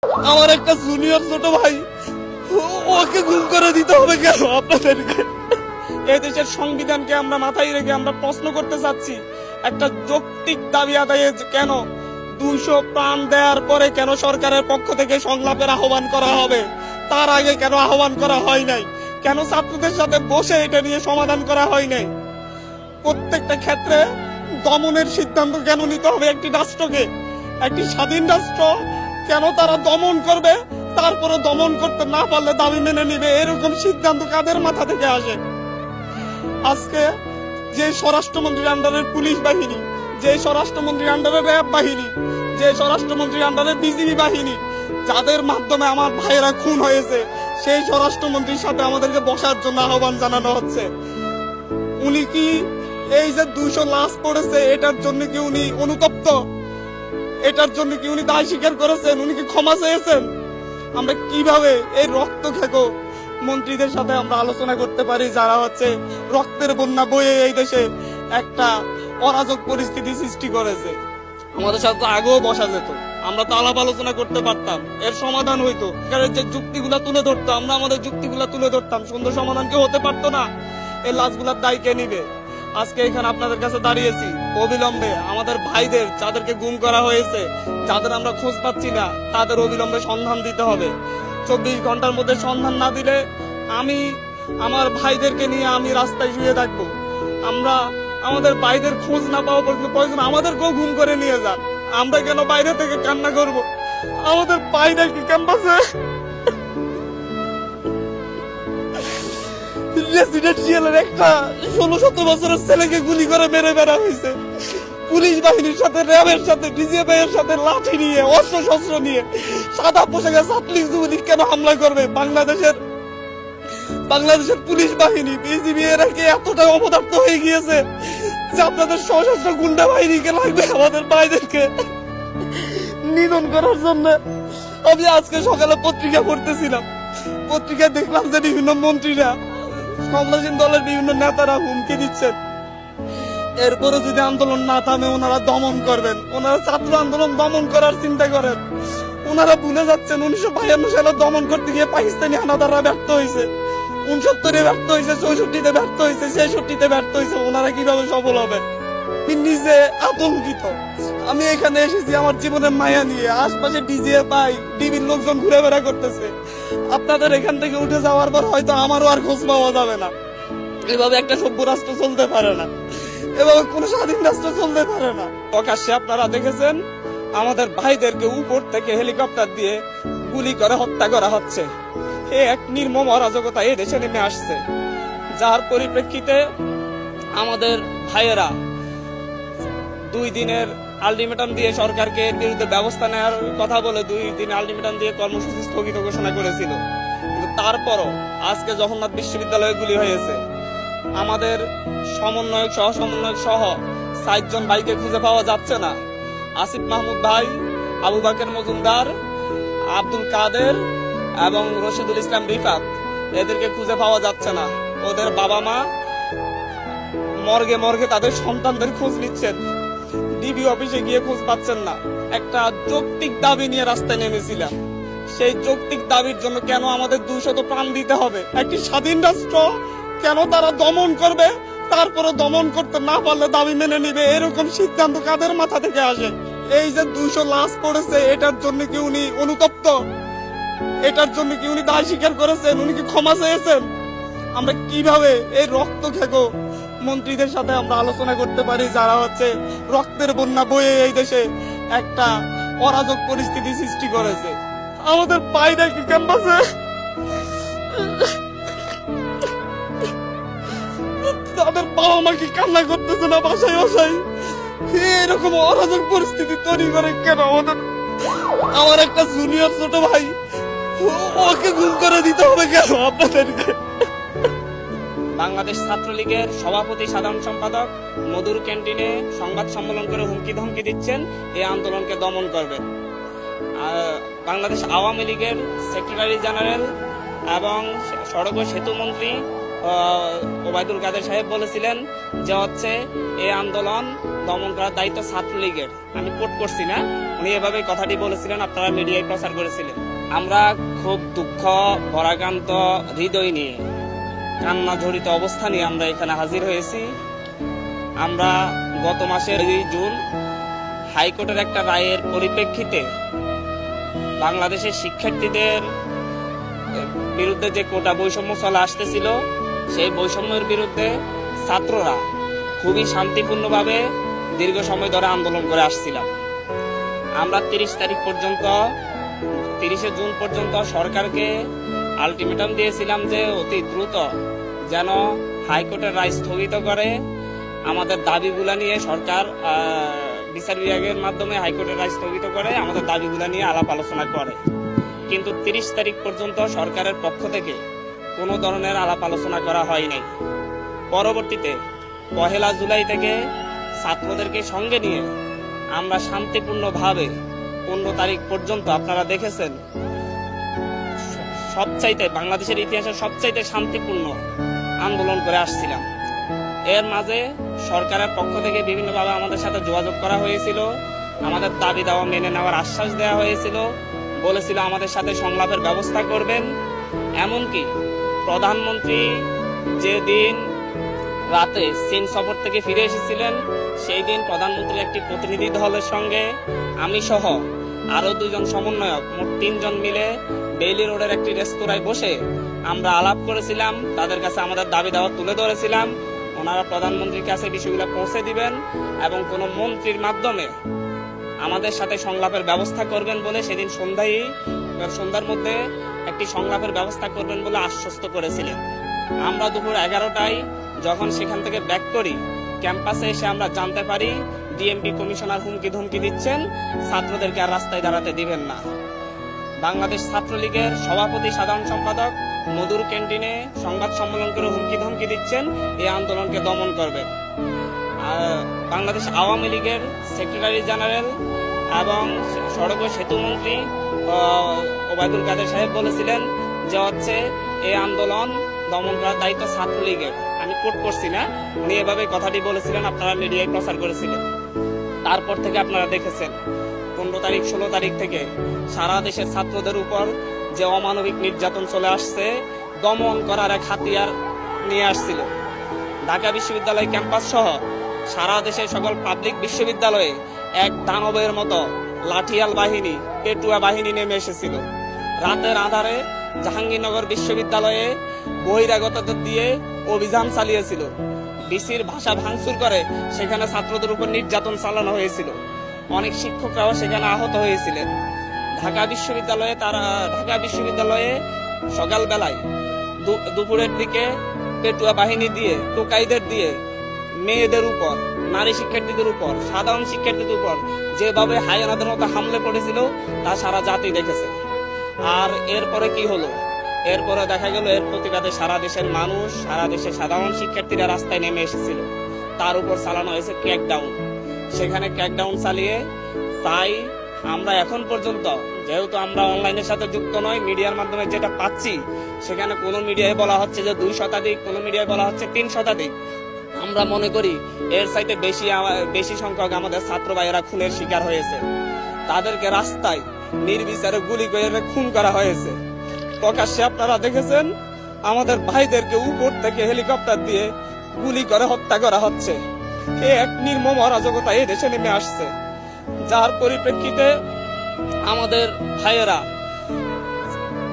আমার একটা জুনিয়র ছোট ভাই, ওকে গুম করে দিতে হবে কেন আপনাদেরকে? এই দেশের সংবিধানকে আমরা মাথায় রেখে আমরা প্রশ্ন করতে চাচ্ছি, একটা যৌক্তিক দাবি আদায়ে কেন 200 প্রাণ দেওয়ার পরে কেন সরকারের পক্ষ থেকে সংলাপের আহ্বান করা হবে? তার আগে কেন আহ্বান করা হয় নাই? কেন ছাত্রদের সাথে বসে এটা নিয়ে সমাধান করা হয় নাই? প্রত্যেকটা ক্ষেত্রে দমনের সিদ্ধান্ত কেন নিতে হবে একটি রাষ্ট্রকে? একটি স্বাধীন রাষ্ট্র কেন তারা দমন করবে, তারপরে দমন করতে না পারলে দাবি মেনে নিবে? এরকম সিদ্ধান্ত কাদের মাথা থেকে আসে? আজকে যে স্বরাষ্ট্রমন্ত্রীর আন্ডারের পুলিশ বাহিনী, যে স্বরাষ্ট্রমন্ত্রীর আন্ডারের র্যাব বাহিনী, যে স্বরাষ্ট্রমন্ত্রীর আন্ডারের বিজিবি বাহিনী, যাদের মাধ্যমে আমার ভাইয়েরা খুন হয়েছে, সেই স্বরাষ্ট্রমন্ত্রীর সাথে আমাদেরকে বসার জন্য আহ্বান জানানো হচ্ছে। উনি কি এই যে 200 লাশ পড়েছে এটার জন্য কি উনি অনুতপ্ত? এটার জন্য কি উনি দায় স্বীকার করেছেন? উনি কি ক্ষমা চেয়েছেন? আমরা কিভাবে এই রক্ত খেকো মন্ত্রীদের সাথে আমরা আলোচনা করতে পারি, যারা রক্তের বন্যা বয়ে এই দেশে একটা অরাজক পরিস্থিতি সৃষ্টি করেছে? আমাদের সাথে আগেও বসা যেত, আমরা তো আলাপ আলোচনা করতে পারতাম, এর সমাধান হইতো। যে যুক্তিগুলা তুলে ধরতো, আমরা আমাদের যুক্তিগুলা তুলে ধরতাম, সুন্দর সমাধান কেউ হতে পারতো না? এই লাশগুলার দায় কে নিবে? আজকে এখানে আপনাদের কাছে দাঁড়িয়েছি অবিলম্বে আমাদের ভাইদের, যাদেরকে গুম করা হয়েছে, যাদের আমরা খোঁজ পাচ্ছি না, তাদের অবিলম্বে সন্ধান দিতে হবে। 24 ঘন্টার মধ্যে সন্ধান না দিলে আমি আমার ভাইদেরকে নিয়ে আমি রাস্তায় শুয়ে থাকবো। আমরা আমাদের ভাইদের খোঁজ না পাওয়া পর্যন্ত প্রয়োজন আমাদেরকেও গুম করে নিয়ে যান। আমরা কেন বাইরে থেকে কান্না করব? আমাদের ভাইদেরকে ক্যাম্পাসে রেসিডেন্সিয়ালের একটা 16-17 বছরের ছেলেকে গুলি করে মেরে বেড়া হয়েছে। পুলিশ বাহিনীর সাথে, র্যাবের সাথে, ডিজিএফআই এর সাথে লাঠি নিয়ে, অস্ত্র শস্ত্র নিয়ে সাদা পোশাকে ছাত্রলীগ যুবলীগ কেন হামলা করবে? বাংলাদেশের পুলিশ বাহিনী, বিজিবি এরা কি এতটা অপদার্থ হয়ে গিয়েছে যে আপনাদের সশস্ত্র গুন্ডা বাহিনীকে লাগবে আমাদের ভাইদেরকে নিধন করার জন্য? আমি আজকে সকালে পত্রিকা পড়তেছিলাম, পত্রিকায় দেখলাম যে বিভিন্ন মন্ত্রীরা, ক্ষমতাসীন দলের বিভিন্ন নেতারা হুমকি দিচ্ছেন এরপরে যদি আন্দোলন না থামে ওনারা দমন করবেন। ওনারা ছাত্র আন্দোলন দমন করার চিন্তা করেন। ওনারা ভুলে যাচ্ছেন 1952 সালে দমন করতে গিয়ে পাকিস্তানি হানাদাররা ব্যর্থ হয়েছে, 69-এ ব্যর্থ হয়েছে, 64-তে ব্যর্থ হয়েছে, 66-তে ব্যর্থ হয়েছে। ওনারা কিভাবে সফল হবে? আমি নিজে আতঙ্কিত। আমি এখানে এসেছি আমার জীবনের মায়া নিয়ে, আশপাশে ডিজিএফআই, ডিবির লোকজন ঘুরে বেড়া করতেছে। আপনাদের এখান থেকে উঠে যাওয়ার পর হয়তো আমারও আর খোঁজ পাওয়া যাবে না। এভাবে একটা সভ্য রাষ্ট্র চলতে পারে না, এভাবে কোন স্বাধীন রাষ্ট্র চলতে পারে না। প্রকাশ্যে আপনারা দেখেছেন আমাদের ভাইদেরকে উপর থেকে হেলিকপ্টার দিয়ে গুলি করে হত্যা করা হচ্ছে। এক নির্মম অরাজকতা এই দেশে নেমে আসছে, যার পরিপ্রেক্ষিতে আমাদের ভাইয়েরা 2 দিনের আলটিমেটাম দিয়ে সরকারকে এর বিরুদ্ধে ব্যবস্থা নেওয়ার কথা বলে 2 দিন আলটিমেটাম দিয়ে কর্মসূচি স্থগিত ঘোষণা করেছিল। কিন্তু তারপরও আজকে জগন্নাথ বিশ্ববিদ্যালয়ে গুলি হয়েছে। আমাদের সমন্বয়ক, সহ সমন্বয়ক সহ 60 জন ভাইকে খুঁজে পাওয়া যাচ্ছে না। আসিফ মাহমুদ ভাই, আবু বাকের মজুমদার, আব্দুল কাদের এবং রশিদুল ইসলাম রিফাত, এদেরকে খুঁজে পাওয়া যাচ্ছে না। ওদের বাবা মা মর্গে মর্গে তাদের সন্তানদের খোঁজ নিচ্ছেন, ডিবি অফিসে গিয়ে খোঁজ পাচ্ছেন না। একটা যৌক্তিক দাবি নিয়ে রাস্তায় নেমেছিলাম, সেই যৌক্তিক দাবির জন্য কেন আমাদের 200 প্রাণ দিতে হবে? একটি স্বাধীন রাষ্ট্র কেন তারা দমন করবে, তারপরে দমন করতে না পারলে দাবি মেনে নিবে? এরকম সিদ্ধান্ত কাদের মাথা থেকে আসে? এই যে 200 লাশ পড়েছে এটার জন্য কি উনি অনুতপ্ত? এটার জন্য কি উনি দায় স্বীকার করেছেন? উনি কি ক্ষমা চেয়েছেন? আমরা কিভাবে এই রক্ত খেকো মন্ত্রীদের সাথে আমরা আলোচনা করতে পারি, যারা রক্তের বন্যা বয়ে এই দেশে একটা অরাজক পরিস্থিতি সৃষ্টি করেছে? আমাদের ভাইদেরকে ক্যাম্পাসে তাদের বাবা মা কি কান্না করতেছে না বাসায় বাসায়? এরকম অরাজক পরিস্থিতি তৈরি করে কেন আমাদের? আমার একটা জুনিয়র ছোট ভাই, ওকে গুম করে দিতে হবে কেন আপনাদেরকে? বাংলাদেশ ছাত্রলীগের সভাপতি সাধারণ সম্পাদক মধুর ক্যান্টিনে সংবাদ সম্মেলন করে হুমকি ধমকি দিচ্ছেন এই আন্দোলনকে দমন করবেন। বাংলাদেশ আওয়ামী লীগের সেক্রেটারি জেনারেল এবং সড়ক ও সেতু মন্ত্রী ওবায়দুল কাদের সাহেব বলেছিলেন যে এই আন্দোলন দমন করার দায়িত্ব ছাত্রলীগের। আমি কোট করছি না, উনি এভাবে কথাটি বলেছিলেন, আপনারা মিডিয়ায় প্রচার করেছিলেন। আমরা খুব দুঃখ ভরাক্রান্ত হৃদয় নিয়ে, কান্না জড়িত অবস্থা নিয়ে আমরা এখানে হাজির হয়েছি। আমরা গত মাসের 2 জুন হাইকোর্টের একটা রায়ের পরিপ্রেক্ষিতে বাংলাদেশের শিক্ষার্থীদের বিরুদ্ধে যে কোটা বৈষম্য চলে আসতেছিল, সেই বৈষম্যের বিরুদ্ধে ছাত্ররা খুবই শান্তিপূর্ণভাবে দীর্ঘ সময় ধরে আন্দোলন করে আসছিলাম। আমরা 30 জুন পর্যন্ত সরকারকে আলটিমেটাম দিয়েছিলাম যে অতি দ্রুত যেন হাইকোর্টের রায় স্থগিত করে আমাদের দাবিগুলা নিয়ে সরকার বিচার বিভাগের মাধ্যমে হাইকোর্টের রায় স্থগিত করে আমাদের দাবিগুলা নিয়ে আলাপ আলোচনা করে। কিন্তু 30 তারিখ পর্যন্ত সরকারের পক্ষ থেকে কোনো ধরনের আলাপ আলোচনা করা হয় নাই। পরবর্তীতে 1 জুলাই থেকে ছাত্রদেরকে সঙ্গে নিয়ে আমরা শান্তিপূর্ণভাবে 15 তারিখ পর্যন্ত আপনারা দেখেছেন সবচাইতে বাংলাদেশের ইতিহাসে সবচাইতে শান্তিপূর্ণ আন্দোলন করে আসছিলাম। এর মাঝে সরকারের পক্ষ থেকে বিভিন্নভাবে আমাদের সাথে যোগাযোগ করা হয়েছিল, আমাদের দাবি দাওয়া মেনে নেওয়ার আশ্বাস দেওয়া হয়েছিল, বলেছিল আমাদের সাথে সংলাপের ব্যবস্থা করবেন। এমনকি প্রধানমন্ত্রী যেদিন রাতে চীন সফর থেকে ফিরে এসেছিলেন, সেই দিন প্রধানমন্ত্রীর একটি প্রতিনিধি দলের সঙ্গে আমি সহ আরো 2 জন সমন্বয়ক, মোট 3 জন মিলে বেইলি রোডের একটি রেস্তোরাঁয় বসে আমরা আলাপ করেছিলাম, তাদের কাছে আমাদের দাবি দাওয়া তুলে ধরেছিলাম। ওনারা প্রধানমন্ত্রীর কাছে বিষয়গুলো পৌঁছে দিবেন এবং কোনো মন্ত্রীর মাধ্যমে আমাদের সাথে সংলাপের ব্যবস্থা করবেন বলে সেদিন সন্ধ্যার মধ্যে একটি সংলাপের ব্যবস্থা করবেন বলে আশ্বস্ত করেছিলেন। আমরা দুপুর 11টায় যখন সেখান থেকে ব্যাক করি, ক্যাম্পাসে এসে আমরা জানতে পারি ডিএমপি কমিশনার হুমকি ধমকি দিচ্ছেন, ছাত্রদেরকে আর রাস্তায় দাঁড়াতে দিবেন না। বাংলাদেশ ছাত্রলীগের সভাপতি সাধারণ সম্পাদক মধুর ক্যান্টিনে সংবাদ সম্মেলন করে হুমকি ধমকি দিচ্ছেন এই আন্দোলনকে দমন করবেন। বাংলাদেশ আওয়ামী লীগের সেক্রেটারি জেনারেল এবং সড়ক ও সেতু মন্ত্রী ওবায়দুল কাদের সাহেব বলেছিলেন যে হচ্ছে এই আন্দোলন দমন করার দায়িত্ব ছাত্রলীগের। আমি কোট করছি না, উনি এভাবে কথাটি বলেছিলেন, আপনারা মিডিয়ায় প্রচার করেছিলেন। তারপর থেকে আপনারা দেখেছেন 15 তারিখ 16 তারিখ থেকে সারা দেশের ছাত্রদের উপর যে অমানবিক নির্যাতন চলে আসছে, দমন করার এক হাতিয়ার নিয়ে আসছিল। ঢাকা বিশ্ববিদ্যালয় ক্যাম্পাস সহ সারা দেশের সকল পাবলিক বিশ্ববিদ্যালয়ে এক দানবের মতো লাঠিয়াল বাহিনী, পেটুয়া বাহিনী নেমে এসেছিল। রাতের আধারে জাহাঙ্গীরনগর বিশ্ববিদ্যালয়ে বহিরাগতদের দিয়ে অভিযান চালিয়েছিল। ডিসির ভাষা ভাঙচুর করে সেখানে ছাত্রদের উপর নির্যাতন চালানো হয়েছিল। অনেক শিক্ষকরাও সেখানে আহত হয়েছিলেন। ঢাকা বিশ্ববিদ্যালয়ে সকালবেলায় দুপুরের দিকে পেটুয়া বাহিনী দিয়ে, টোকাইদের দিয়ে মেয়েদের উপর, নারী শিক্ষার্থীদের উপর, সাধারণ শিক্ষার্থীদের উপর যেভাবে হায়ানাদের মতো হামলে পড়েছিল তা সারা জাতি দেখেছে। আর এরপরে কি হলো? এরপরে দেখা গেল এর প্রতিবাদে সারা দেশের মানুষ, সারা দেশের সাধারণ শিক্ষার্থীরা রাস্তায় নেমে এসেছিল। তার উপর চালানো হয়েছে ক্র্যাকডাউন। সেখানে ক্র্যাকডাউন চালিয়ে তাই আমরা এখন পর্যন্ত, যেহেতু আমরা অনলাইনের সাথে যুক্ত নয়, মিডিয়ার মাধ্যমে যেটা পাচ্ছি সেখানে কোনো মিডিয়ায় বলা হচ্ছে যে 2 শতাধিক, কোনো মিডিয়ায় বলা হচ্ছে 3 শতাধিক। আমরা মনে করি এর চাইতে বেশি সংখ্যক আমাদের ছাত্র ভাইয়েরা খুনের শিকার হয়েছে। তাদেরকে রাস্তায় নির্বিচারে গুলি করে খুন করা হয়েছে। প্রকাশ্যে আপনারা দেখেছেন আমাদের ভাইদেরকে উপর থেকে হেলিকপ্টার দিয়ে গুলি করে হত্যা করা হচ্ছে। এক নির্মম অরাজকতা এই দেশে নেমে আসছে, যার পরিপ্রেক্ষিতে আমাদের ভাইয়েরা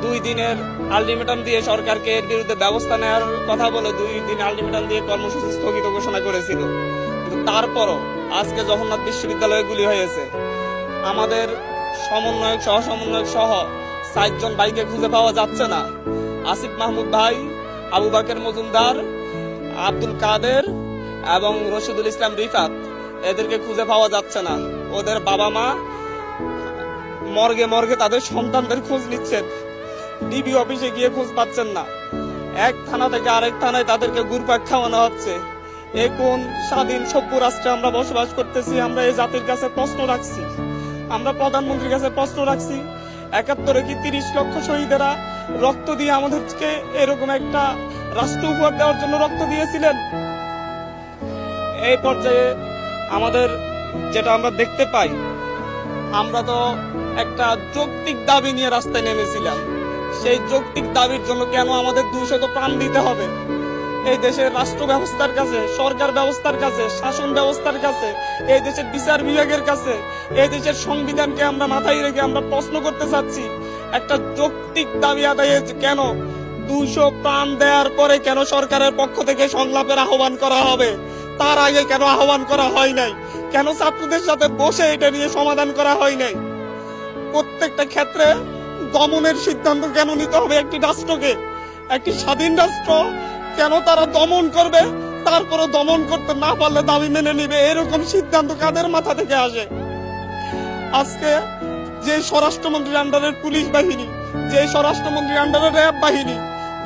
2 দিনের আলটিমেটাম দিয়ে সরকারকে এর বিরুদ্ধে ব্যবস্থা নেওয়ার কথা বলে 2 দিন আলটিমেটাম দিয়ে কর্মসূচি স্থগিত ঘোষণা করেছিল। কিন্তু তারপরও আজকে জগন্নাথ বিশ্ববিদ্যালয়ে গুলি হয়েছে। আমাদের সমন্বয়ক সহ 7 জন ভাইকে খুঁজে পাওয়া যাচ্ছে না। আসিফ মাহমুদ ভাই, আবু বাকের মজুমদার, আব্দুল কাদের এবং রশিদুল ইসলাম রিফাত, এদেরকে খুঁজে পাওয়া যাচ্ছে না। ওদের বাবা মা মর্গে তাদের সন্তানদের খোঁজ নিচ্ছেন, ডিবি অফিসে গিয়ে খোঁজ পাচ্ছেন না। এক থানা থেকে আরেক থানায় তাদেরকে ঘুরপাক খাওয়ানো হচ্ছে। এই কোন স্বাধীন সভ্য রাষ্ট্রে আমরা বসবাস করতেছি? আমরা এই জাতির কাছে প্রশ্ন রাখছি, আমরা প্রধানমন্ত্রীর কাছে প্রশ্ন রাখছি। 71-এ কি 30 লক্ষ শহীদেরা রক্ত দিয়ে আমাদেরকে এরকম একটা রাষ্ট্র উপহার দেওয়ার জন্য রক্ত দিয়েছিলেন? এই পর্যায়ে আমাদের যেটা আমরা দেখতে পাই আমরা তো একটা যৌক্তিক দাবি নিয়ে রাস্তায় নেমেছিলাম। সেই যৌক্তিক দাবির জন্য কেন আমাদের 200 প্রাণ দিতে হবে? এই দেশের রাষ্ট্র ব্যবস্থার কাছে, সরকার ব্যবস্থার কাছে, শাসন ব্যবস্থার কাছে, এই দেশের বিচার বিভাগের কাছে, এই দেশের সংবিধানকে আমরা মাথায় রেখে আমরা প্রশ্ন করতে চাচ্ছি, একটা যৌক্তিক দাবি আদায়ে কেন 200 প্রাণ দেওয়ার পরে কেন সরকারের পক্ষ থেকে সংলাপের আহ্বান করা হবে? তার আগে কেন আহ্বান করা হয় নাই? কেন ছাত্রদের সাথে বসে এটা নিয়ে সমাধান করা হয় নাই? প্রত্যেকটা ক্ষেত্রে দমনের সিদ্ধান্ত কেন নিতে হবে একটি রাষ্ট্রকে? একটি স্বাধীন রাষ্ট্র কেন তারা দমন করবে, তারপরে দমন করতে না পারলে দাবি মেনে নিবে? এরকম সিদ্ধান্ত কাদের মাথা থেকে আসে? আজকে যে স্বরাষ্ট্রমন্ত্রীর আন্ডারের পুলিশ বাহিনী, যে স্বরাষ্ট্রমন্ত্রীর আন্ডারের র্যাব বাহিনী,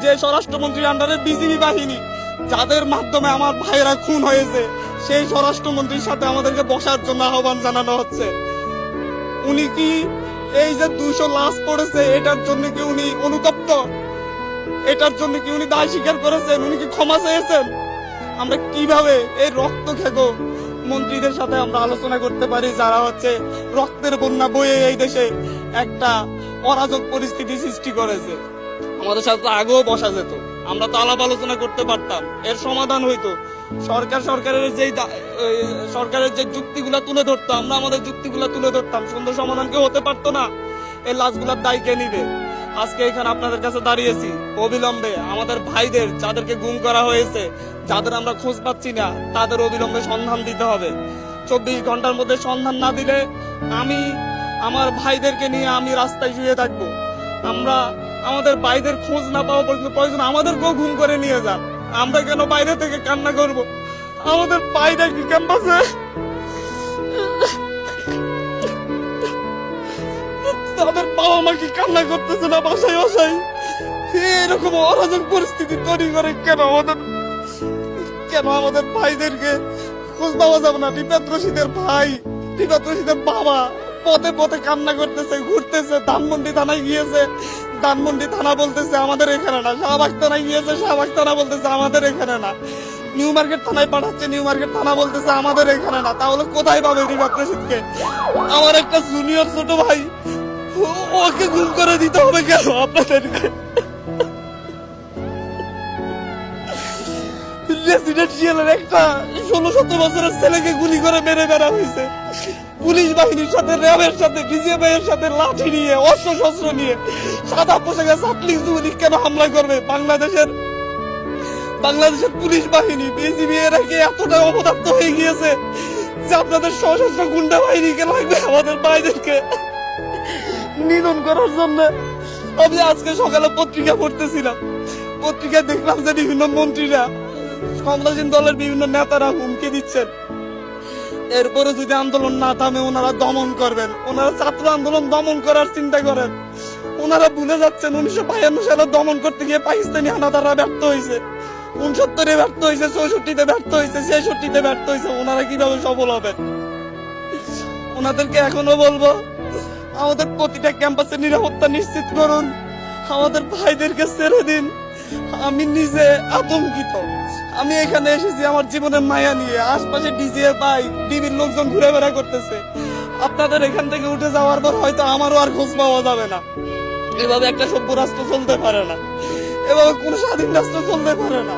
যে স্বরাষ্ট্রমন্ত্রীর আন্ডারের বিজিবি বাহিনী, যাদের মাধ্যমে আমার ভাইয়েরা খুন হয়েছে, সেই স্বরাষ্ট্রমন্ত্রীর সাথে আমাদেরকে বসার জন্য আহ্বান জানানো হচ্ছে। উনি কি এই যে 200 লাশ পড়েছে এটার জন্য কি উনি অনুতপ্ত? এটার জন্য কি উনি দায় স্বীকার করেছেন? উনি কি ক্ষমা চেয়েছেন? আমরা কিভাবে এই রক্ত খেকো মন্ত্রীদের সাথে আমরা আলোচনা করতে পারি, যারা হচ্ছে রক্তের বন্যা বয়ে এই দেশে একটা অরাজক পরিস্থিতি সৃষ্টি করেছে? আমাদের সাথে তো আগেও বসা যেত, আমরা তো আলাপ আলোচনা করতে পারতাম, এর সমাধান হইতো। সরকারের যে যুক্তিগুলা তুলে ধরতো, আমরা আমাদের যুক্তিগুলা তুলে ধরতাম, সুন্দর সমাধান কেউ হতে পারতো না। এই লাশগুলার দায় কে নিবে? আজকে এখানে আপনাদের কাছে দাঁড়িয়েছি অবিলম্বে আমাদের ভাইদের, যাদেরকে গুম করা হয়েছে, যাদের আমরা খোঁজ পাচ্ছি না, তাদের অবিলম্বে সন্ধান দিতে হবে। 24 ঘন্টার মধ্যে সন্ধান না দিলে আমি আমার ভাইদেরকে নিয়ে আমি রাস্তায় শুয়ে থাকবো। আমরা আমাদের ভাইদের খোঁজ না পাওয়া পর্যন্ত প্রয়োজন আমাদেরকেও গুম করে নিয়ে যান। আমরা কেন বাইরে থেকে কান্না করব? আমাদের ভাইরা কি ক্যাম্পাসে, তাদের বাবা মা কি কান্না করতেছে না বাসায় বাসায়? এরকম অরাজক পরিস্থিতি তৈরি করে কেন আমাদের ভাইদেরকে খোঁজ পাওয়া যাবে না? রিফাত রশিদের ভাই, রিফাত রশিদের বাবা পথে পথে কান্না করতেছে, ঘুরতেছে, ধানমন্ডি থানায় গিয়েছে, ধানমন্ডি থানা বলতেছে আমাদের এখানে না, শাহবাগ থানায় গিয়েছে, শাহবাগ থানা বলতেছে আমাদের এখানে না, নিউ মার্কেট থানায় পাঠাচ্ছে, নিউ মার্কেট থানা বলতেছে আমাদের এখানে না। তাহলে কোথায় পাবে রিফাত রশিদকে? আমার একটা জুনিয়র ছোট ভাই, ওকে গুম করে দিতে হবে কেন আপনাদেরকে? রেসিডেন্সিয়ালের একটা 16-17 বছরের ছেলেকে গুলি করে মেরে বেড়া হয়েছে। পুলিশ বাহিনীর সাথে, র্যাবের সাথে, বিজিবি এর সাথে লাঠি নিয়ে, অস্ত্র শস্ত্র নিয়ে, সাদা পোশাকে ছাত্রলীগ যুবলীগ কেন হামলা করবে? বাংলাদেশের পুলিশ বাহিনী, বিজিবি এরা কি এতটা অপদার্থ হয়ে গিয়েছে যে আপনাদের সশস্ত্র গুন্ডা বাহিনীকে লাগবে আমাদের ভাইদেরকে নিধন করার জন্য? আমি আজকে সকালে পত্রিকা পড়তেছিলাম, পত্রিকায় দেখলাম যে বিভিন্ন মন্ত্রীরা, ক্ষমতাসীন দলের বিভিন্ন নেতারা হুমকি দিচ্ছেন এরপরে যদি আন্দোলন না থামে ওনারা দমন করবেন। ওনারা ছাত্র আন্দোলন দমন করার চিন্তা করেন। ওনারা ভুলে যাচ্ছেন 1952 সালে দমন করতে গিয়ে পাকিস্তানি হানাদাররা ব্যর্থ হয়েছে, 69-এ ব্যর্থ হয়েছে, 64-তে ব্যর্থ হয়েছে, 66-তে ব্যর্থ হয়েছে। ওনারা কিভাবে সফল হবেন? ওনাদেরকে এখনো বলবো, আমাদের প্রতিটা ক্যাম্পাসে নিরাপত্তা নিশ্চিত করুন, আমাদের ভাইদেরকে ছেড়ে দিন। আমি নিজে আতঙ্কিত। আমি এখানে এসেছি আমার জীবনের মায়া নিয়ে, আশপাশে ডিজিএ পাই, ডিবির লোকজন ঘুরে বেড়া করতেছে। আপনাদের এখান থেকে উঠে যাওয়ার পর হয়তো আমারও আর খোঁজ পাওয়া যাবে না। এভাবে একটা সভ্য রাষ্ট্র চলতে পারে না, এভাবে কোন স্বাধীন রাষ্ট্র চলতে পারে না।